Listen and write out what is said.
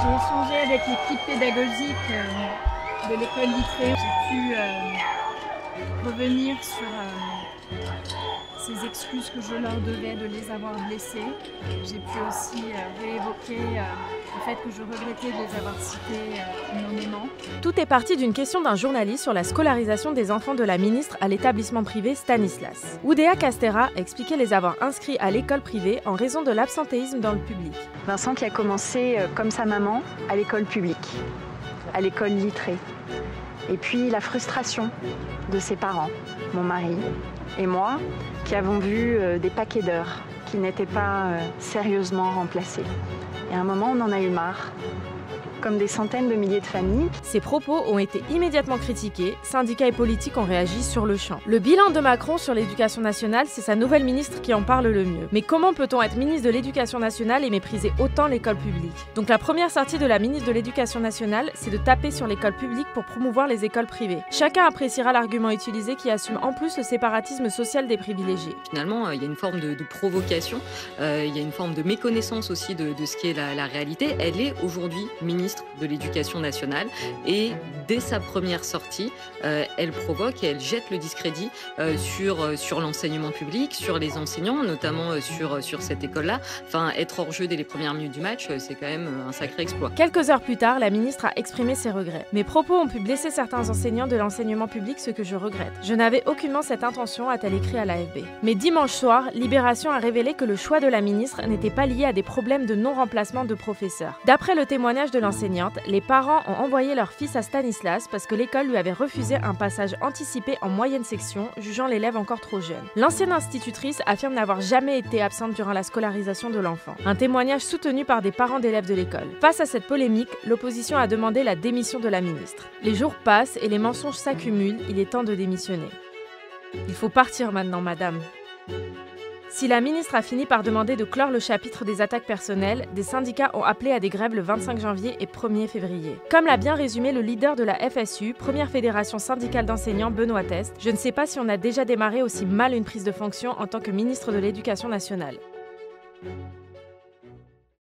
J'ai échangé avec l'équipe pédagogique de l'école Littré. J'ai pu revenir sur ces excuses que je leur devais de les avoir blessés. J'ai pu aussi réévoquer le fait que je regrettais de les avoir cités nommément. Tout est parti d'une question d'un journaliste sur la scolarisation des enfants de la ministre à l'établissement privé Stanislas. Oudéa Castéra expliquait les avoir inscrits à l'école privée en raison de l'absentéisme dans le public. Vincent qui a commencé, comme sa maman, à l'école publique, à l'école Littré. Et puis la frustration de ses parents, mon mari et moi, qui avons vu des paquets d'heures qui n'étaient pas sérieusement remplacés. Et à un moment, on en a eu marre, comme des centaines de milliers de familles. Ces propos ont été immédiatement critiqués, syndicats et politiques ont réagi sur le champ. Le bilan de Macron sur l'éducation nationale, c'est sa nouvelle ministre qui en parle le mieux. Mais comment peut-on être ministre de l'éducation nationale et mépriser autant l'école publique? Donc la première sortie de la ministre de l'éducation nationale, c'est de taper sur l'école publique pour promouvoir les écoles privées. Chacun appréciera l'argument utilisé qui assume en plus le séparatisme social des privilégiés. Finalement, il y a une forme de provocation, il y a une forme de méconnaissance aussi de ce qui est la réalité. Elle est aujourd'hui ministre de l'Éducation nationale et dès sa première sortie, elle provoque et elle jette le discrédit sur l'enseignement public, sur les enseignants, notamment sur cette école-là. Enfin, être hors jeu dès les premières minutes du match, c'est quand même un sacré exploit. Quelques heures plus tard, la ministre a exprimé ses regrets. Mes propos ont pu blesser certains enseignants de l'enseignement public, ce que je regrette. Je n'avais aucunement cette intention, a-t-elle écrit à l'AFP. Mais dimanche soir, Libération a révélé que le choix de la ministre n'était pas lié à des problèmes de non-remplacement de professeurs. D'après le témoignage de l'enseignante, les parents ont envoyé leur fils à Stanislas parce que l'école lui avait refusé un passage anticipé en moyenne section, jugeant l'élève encore trop jeune. L'ancienne institutrice affirme n'avoir jamais été absente durant la scolarisation de l'enfant. Un témoignage soutenu par des parents d'élèves de l'école. Face à cette polémique, l'opposition a demandé la démission de la ministre. Les jours passent et les mensonges s'accumulent, il est temps de démissionner. Il faut partir maintenant, madame. Si la ministre a fini par demander de clore le chapitre des attaques personnelles, des syndicats ont appelé à des grèves le 25 janvier et 1er février. Comme l'a bien résumé le leader de la FSU, première fédération syndicale d'enseignants, Benoît Test, je ne sais pas si on a déjà démarré aussi mal une prise de fonction en tant que ministre de l'Éducation nationale.